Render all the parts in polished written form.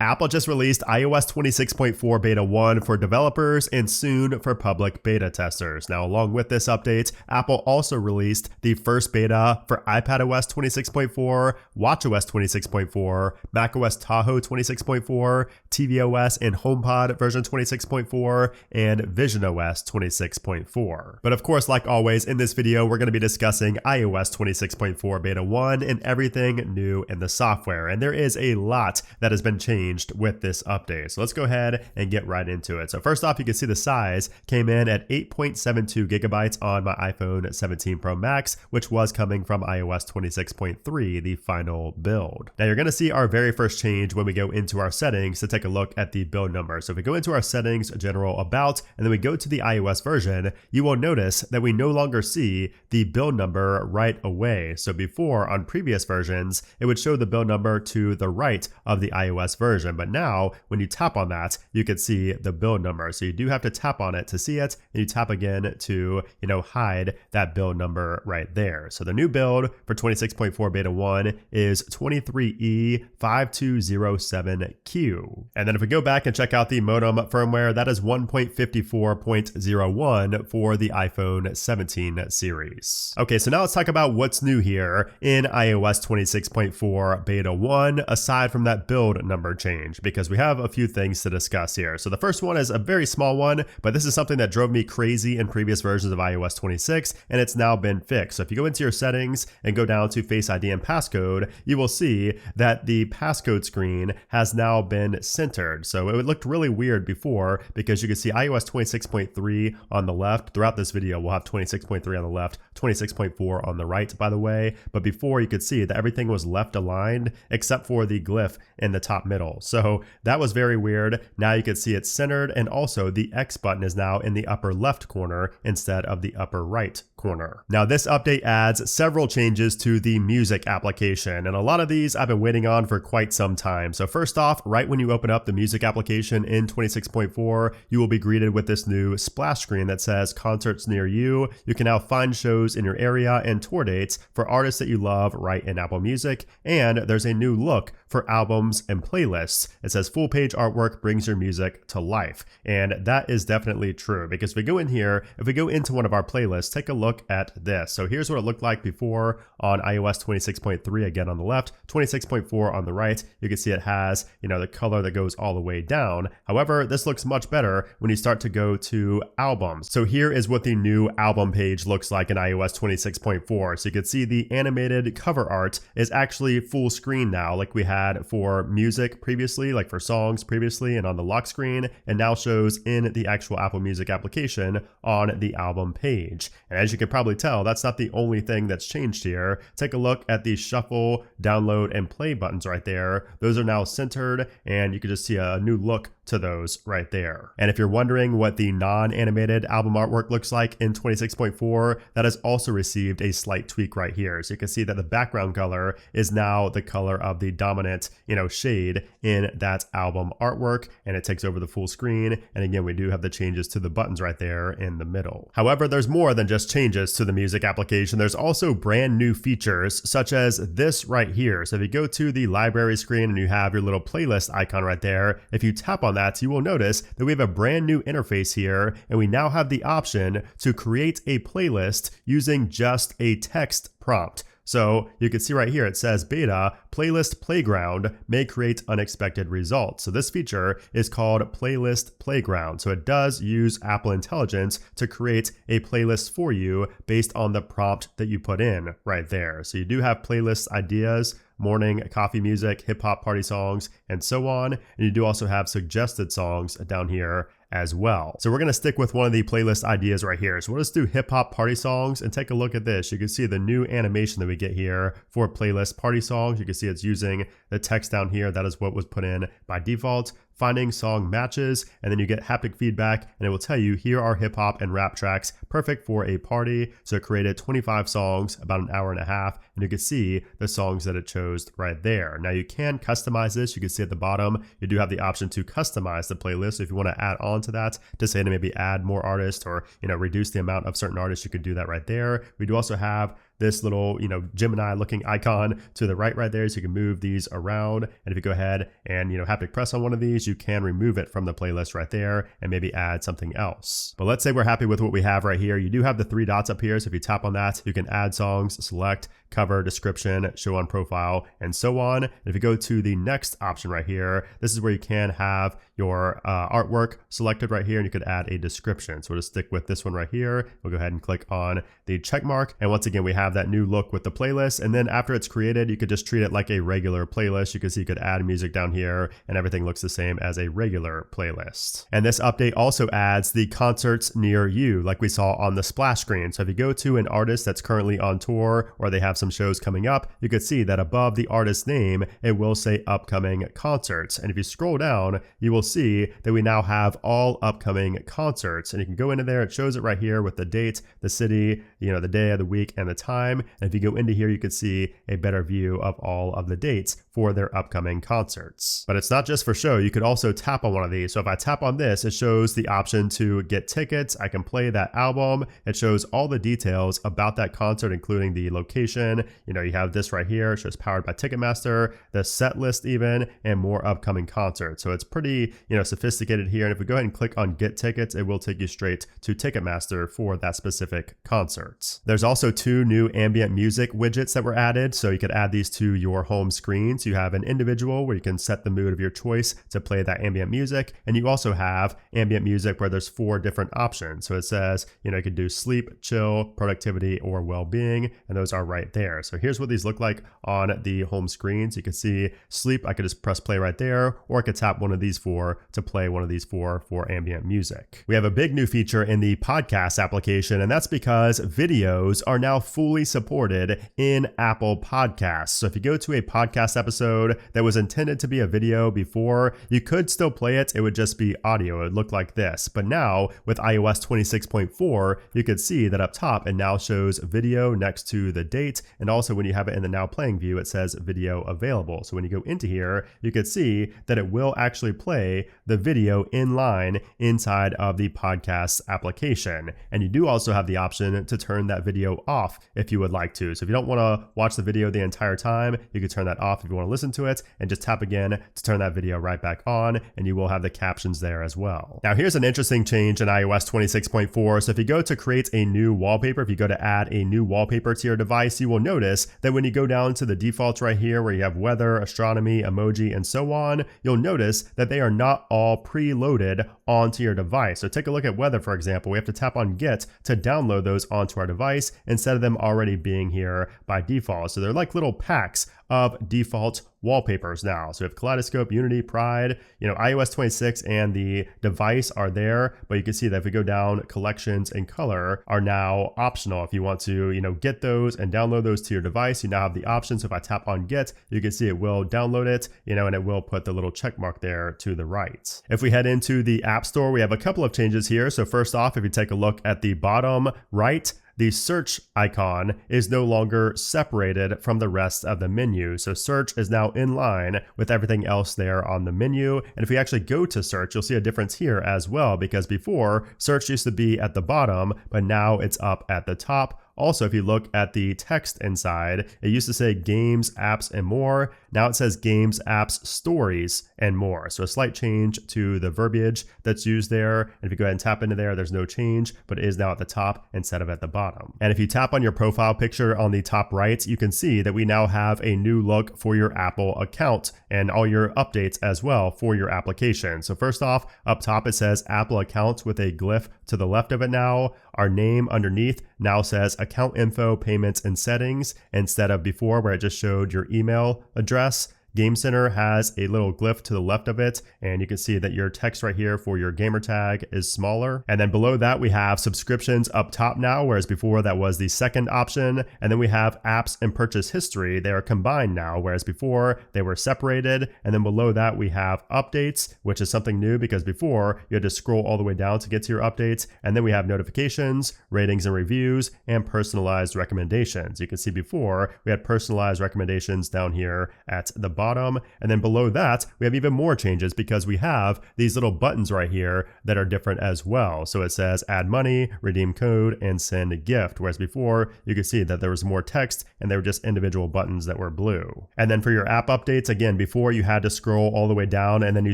Apple just released iOS 26.4 Beta 1 for developers and soon for public beta testers. Now, along with this update, Apple also released the first beta for iPadOS 26.4, watchOS 26.4, macOS Tahoe 26.4, tvOS and HomePod version 26.4, and visionOS 26.4. But of course, like always, in this video, we're going to be discussing iOS 26.4 Beta 1 and everything new in the software. And there is a lot that has been changed with this update. So let's go ahead and get right into it. So first off, you can see the size came in at 8.72 gigabytes on my iPhone 17 Pro Max, which was coming from iOS 26.3, the final build. Now you're going to see our very first change when we go into our settings to take a look at the build number. So if we go into our settings, general about, and then we go to the iOS version, you will notice that we no longer see the build number right away. So before, on previous versions, it would show the build number to the right of the iOS version. But now when you tap on that, you can see the build number. So you do have to tap on it to see it, and you tap again to, hide that build number right there. So the new build for 26.4 Beta 1 is 23E5207Q. And then if we go back and check out the modem firmware, that is 1.54.01 for the iPhone 17 series. Okay, so now let's talk about what's new here in iOS 26.4 Beta 1, aside from that build number change, because we have a few things to discuss here. So the first one is a very small one, but this is something that drove me crazy in previous versions of iOS 26, and it's now been fixed. So if you go into your settings and go down to Face ID and passcode, you will see that the passcode screen has now been centered. So it looked really weird before, because you can see iOS 26.3 on the left. Throughout this video, we'll have 26.3 on the left, 26.4 on the right, by the way. But before, you could see that everything was left aligned except for the glyph in the top middle. So that was very weird. Now you can see it's centered, and also the X button is now in the upper left corner instead of the upper right corner. Now this update adds several changes to the music application, and a lot of these I've been waiting on for quite some time. So first off, right when you open up the music application in 26.4, you will be greeted with this new splash screen that says concerts near you. You can now find shows in your area and tour dates for artists that you love right in Apple Music, and there's a new look for albums and playlists. It says full page artwork brings your music to life. And that is definitely true, because if we go in here, if we go into one of our playlists, take a look at this. So here's what it looked like before on iOS 26.3, again on the left, 26.4 on the right. You can see it has, the color that goes all the way down. However, this looks much better when you start to go to albums. So here is what the new album page looks like in iOS 26.4. So you can see the animated cover art is actually full screen now, like we had for music previously, like for songs previously and on the lock screen, and now shows in the actual Apple Music application on the album page. And as you can probably tell, that's not the only thing that's changed here. Take a look at the shuffle, download, and play buttons right there. Those are now centered, and you can just see a new look to those right there. And if you're wondering what the non-animated album artwork looks like in 26.4, that has also received a slight tweak right here. So you can see that the background color is now the color of the dominant, shade in that album artwork, and it takes over the full screen. And again, we do have the changes to the buttons right there in the middle. However, there's more than just changes to the music application. There's also brand new features such as this right here. So if you go to the library screen and you have your little playlist icon right there, if you tap on that, you will notice that we have a brand new interface here, and we now have the option to create a playlist using just a text prompt. So you can see right here, it says beta playlist playground may create unexpected results. So this feature is called playlist playground. So it does use Apple Intelligence to create a playlist for you based on the prompt that you put in right there. So you do have playlist ideas, morning coffee music, hip hop party songs, and so on. And you do also have suggested songs down here as well. So we're going to stick with one of the playlist ideas right here. So we'll just do hip hop party songs and take a look at this. You can see the new animation that we get here for playlist party songs. You can see it's using the text down here. That is what was put in by default. Finding song matches, and then you get haptic feedback, and it will tell you here are hip hop and rap tracks perfect for a party. So it created 25 songs, about an hour and a half, and you can see the songs that it chose right there. Now you can customize this. You can see at the bottom, you do have the option to customize the playlist. So if you want to add on to that, to say to maybe add more artists or reduce the amount of certain artists, you can do that right there. We do also have this little, Gemini looking icon to the right there, so you can move these around. And if you go ahead and, haptic press on one of these, you can remove it from the playlist right there and maybe add something else. But let's say we're happy with what we have right here. You do have the 3 dots up here. So if you tap on that, you can add songs, select, cover, description, show on profile, and so on. And if you go to the next option right here, this is where you can have your artwork selected right here, and you could add a description. So we'll just stick with this one right here. We'll go ahead and click on the check mark. And once again, we have that new look with the playlist. And then after it's created, you could just treat it like a regular playlist. You can see you could add music down here and everything looks the same as a regular playlist. And this update also adds the concerts near you, like we saw on the splash screen. So if you go to an artist that's currently on tour or they have some shows coming up, you could see that above the artist's name, it will say upcoming concerts. And if you scroll down, you will see that we now have all upcoming concerts. And you can go into there, it shows it right here with the date, the city, the day of the week and the time. And if you go into here, you could see a better view of all of the dates for their upcoming concerts. But it's not just for show. You could also tap on one of these. So if I tap on this, it shows the option to get tickets. I can play that album. It shows all the details about that concert, including the location. You have this right here. It shows powered by Ticketmaster, the set list even, and more upcoming concerts. So it's pretty, sophisticated here. And if we go ahead and click on get tickets, it will take you straight to Ticketmaster for that specific concert. There's also 2 new ambient music widgets that were added. So you could add these to your home screen. So you have an individual where you can set the mood of your choice to play that ambient music. And you also have ambient music where there's 4 different options. So it says, you could do sleep, chill, productivity, or well-being. And those are right there. So here's what these look like on the home screen. So you can see sleep. I could just press play right there, or I could tap one of these 4 to play one of these 4 for ambient music. We have a big new feature in the podcast application, and that's because videos are now fully supported in Apple Podcasts. So if you go to a podcast episode that was intended to be a video before, you could still play it. It would just be audio. It would look like this. But now with iOS 26.4, you could see that up top, it now shows video next to the date. And also when you have it in the now playing view, it says video available. So when you go into here, you could see that it will actually play the video in line inside of the podcast application. And you do also have the option to turn that video off if you would like to. So if you don't want to watch the video the entire time, you can turn that off if you want to listen to it, and just tap again to turn that video right back on, and you will have the captions there as well. Now here's an interesting change in iOS 26.4. So if you go to create a new wallpaper, if you go to add a new wallpaper to your device, you will notice that when you go down to the defaults right here where you have weather, astronomy, emoji, and so on, you'll notice that they are not all preloaded onto your device. So take a look at weather, for example. We have to tap on get to download those onto our device instead of them already being here by default. So they're like little packs of default wallpapers now. So we have Kaleidoscope, Unity, Pride, iOS 26 and the device are there, but you can see that if we go down, collections and color are now optional. If you want to, get those and download those to your device, you now have the option. So if I tap on get, you can see it will download it, and it will put the little check mark there to the right. If we head into the App Store, we have a couple of changes here. So first off, if you take a look at the bottom right, the search icon is no longer separated from the rest of the menu. So search is now in line with everything else there on the menu. And if we actually go to search, you'll see a difference here as well, because before search used to be at the bottom, but now it's up at the top. Also, if you look at the text inside, it used to say games, apps, and more. Now it says games, apps, stories, and more. So a slight change to the verbiage that's used there. And if you go ahead and tap into there, there's no change, but it is now at the top instead of at the bottom. And if you tap on your profile picture on the top right, you can see that we now have a new look for your Apple account and all your updates as well for your application. So first off, up top, it says Apple account with a glyph to the left of it now. Our name underneath now says account info, payments, and settings instead of before where it just showed your email address. Game Center has a little glyph to the left of it, and you can see that your text right here for your gamer tag is smaller. And then below that, we have subscriptions up top now, whereas before that was the second option. And then we have apps and purchase history. They are combined now, whereas before they were separated. And then below that, we have updates, which is something new because before you had to scroll all the way down to get to your updates. And then we have notifications, ratings and reviews, and personalized recommendations. You can see before we had personalized recommendations down here at the bottom. bottom. And then below that, we have even more changes because we have these little buttons right here that are different as well. So it says add money, redeem code, and send a gift. Whereas before, you could see that there was more text and they were just individual buttons that were blue. And then for your app updates, again, before you had to scroll all the way down and then you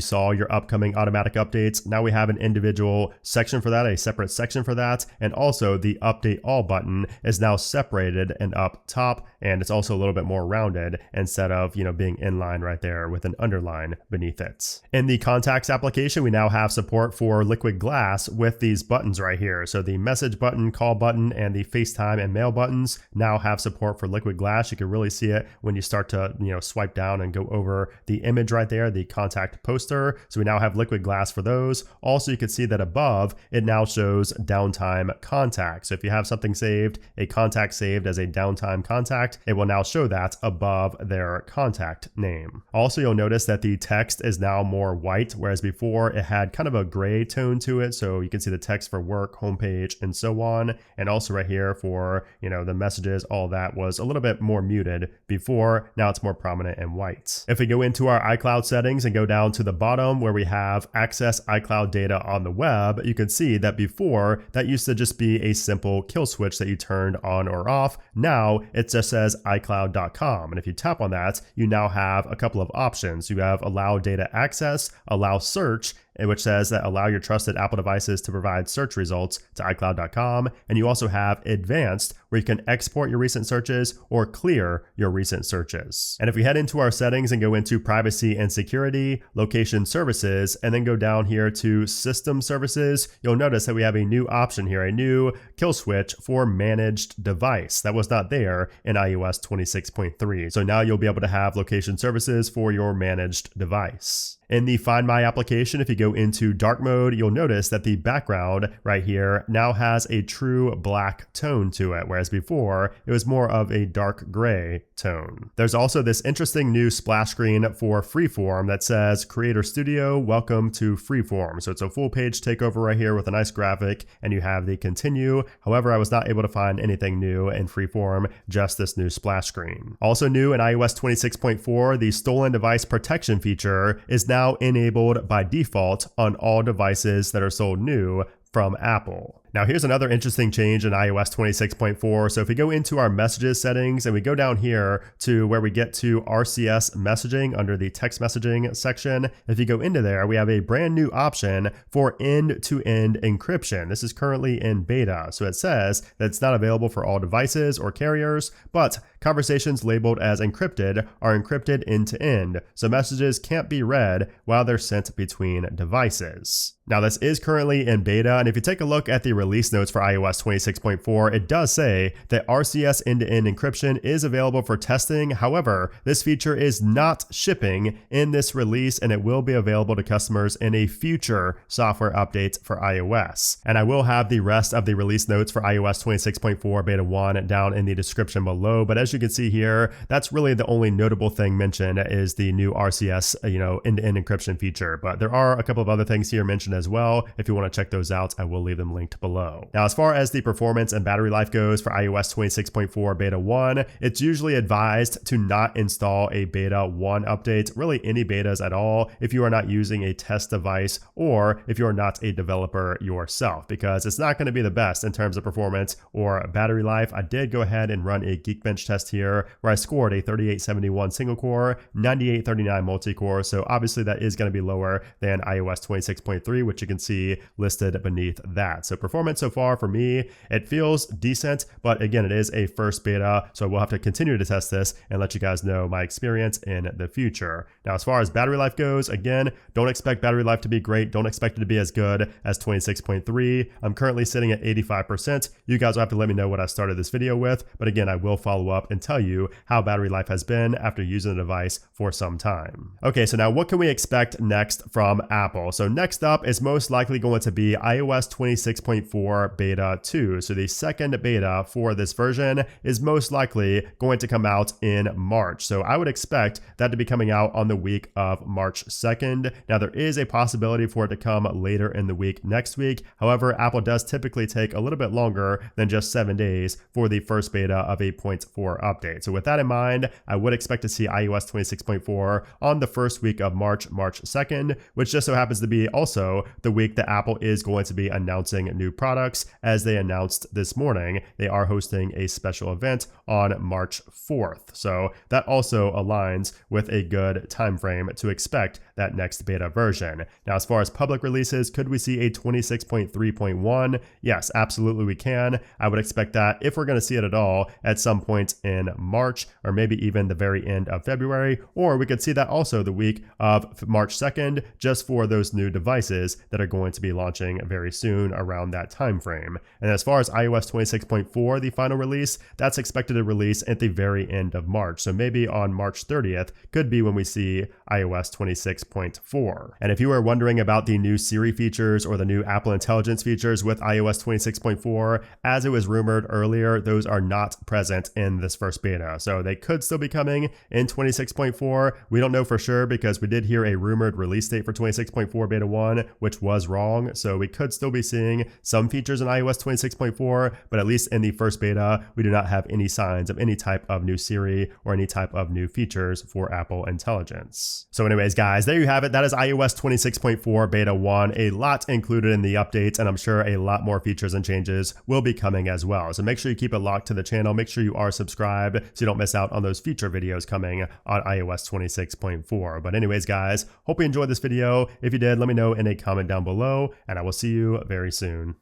saw your upcoming automatic updates. Now we have an individual section for that, a separate section for that. And also the update all button is now separated and up top. And it's also a little bit more rounded instead of, being inline right there with an underline beneath it. In the contacts application, we now have support for liquid glass with these buttons right here. So the message button, call button, and the FaceTime and mail buttons now have support for liquid glass. You can really see it when you start to, swipe down and go over the image right there, the contact poster. So we now have liquid glass for those. Also, you can see that above, it now shows downtime contact. So if you have something saved, a contact saved as a downtime contact, it will now show that above their contact name. Also, you'll notice that the text is now more white, whereas before it had kind of a gray tone to it. So you can see the text for work, homepage, and so on. And also right here for, the messages, all that was a little bit more muted before. Now it's more prominent and white. If we go into our iCloud settings and go down to the bottom where we have access iCloud data on the web, you can see that before that used to just be a simple kill switch that you turned on or off. Now it just says iCloud.com. And if you tap on that, you now have a couple of options. You have allow data access, allow search, which says that allow your trusted Apple devices to provide search results to iCloud.com. And you also have advanced, where you can export your recent searches or clear your recent searches. And if we head into our settings and go into privacy and security, location services, and then go down here to system services, you'll notice that we have a new option here, a new kill switch for managed device. That was not there in iOS 26.3. So now you'll be able to have location services for your managed device. In the Find My application, if you go into dark mode, you'll notice that the background right here now has a true black tone to it, whereas before it was more of a dark gray tone. There's also this interesting new splash screen for Freeform that says Creator Studio, welcome to Freeform. So it's a full page takeover right here with a nice graphic, and you have the continue. However, I was not able to find anything new in Freeform, just this new splash screen. Also new in iOS 26.4, the stolen device protection feature is now enabled by default on all devices that are sold new from Apple. Now here's another interesting change in iOS 26.4. So if we go into our messages settings and we go down here to where we get to RCS messaging under the text messaging section, if you go into there, we have a brand new option for end-to-end encryption. This is currently in beta. So it says that it's not available for all devices or carriers, but conversations labeled as encrypted are encrypted end-to-end. So messages can't be read while they're sent between devices. Now this is currently in beta, and if you take a look at the release notes for iOS 26.4, it does say that RCS end-to-end encryption is available for testing. However, this feature is not shipping in this release, and it will be available to customers in a future software update for iOS. And I will have the rest of the release notes for iOS 26.4 beta 1 down in the description below. But as you can see here, that's really the only notable thing mentioned is the new RCS, end-to-end encryption feature. But there are a couple of other things here mentioned as well. If you want to check those out, I will leave them linked below. Now, as far as the performance and battery life goes for iOS 26.4 beta 1, it's usually advised to not install a beta 1 update, really any betas at all, if you are not using a test device or if you're not a developer yourself, because it's not going to be the best in terms of performance or battery life. I did go ahead and run a Geekbench test here where I scored a 3871 single core, 9839 multi-core. So obviously that is going to be lower than iOS 26.3, which you can see listed beneath that. So performance so far for me, it feels decent, but again, it is a first beta, so we'll have to continue to test this and let you guys know my experience in the future. Now, as far as battery life goes, again, don't expect battery life to be great. Don't expect it to be as good as 26.3. I'm currently sitting at 85%. You guys will have to let me know what I started this video with, but again, I will follow up and tell you how battery life has been after using the device for some time. Okay, so now what can we expect next from Apple? So next up is most likely going to be iOS 26.4 26.4 beta 2. So the second beta for this version is most likely going to come out in March. So I would expect that to be coming out on the week of March 2nd. Now there is a possibility for it to come later in the week next week. However, Apple does typically take a little bit longer than just 7 days for the first beta of 8.4 update. So with that in mind, I would expect to see iOS 26.4 on the first week of March 2nd, which just so happens to be also the week that Apple is going to be announcing new products. As they announced this morning, they are hosting a special event on March 4th. So that also aligns with a good time frame to expect that next beta version. Now, as far as public releases, could we see a 26.3.1? Yes, absolutely we can. I would expect that if we're going to see it at all at some point in March, or maybe even the very end of February, or we could see that also the week of March 2nd, just for those new devices that are going to be launching very soon around that time frame. And as far as iOS 26.4, the final release, that's expected to release at the very end of March. So maybe on March 30th could be when we see iOS 26.4. And if you were wondering about the new Siri features or the new Apple Intelligence features with iOS 26.4, as it was rumored earlier, those are not present in this first beta. So they could still be coming in 26.4. We don't know for sure because we did hear a rumored release date for 26.4 beta 1, which was wrong. So we could still be seeing some features in iOS 26.4, but at least in the first beta, we do not have any signs of any type of new Siri or any type of new features for Apple Intelligence. So anyways, guys, there you have it. That is iOS 26.4 beta 1. A lot included in the updates, and I'm sure a lot more features and changes will be coming as well. So make sure you keep it locked to the channel. Make sure you are subscribed so you don't miss out on those future videos coming on iOS 26.4. But anyways, guys, hope you enjoyed this video. If you did, let me know in a comment down below, and I will see you very soon.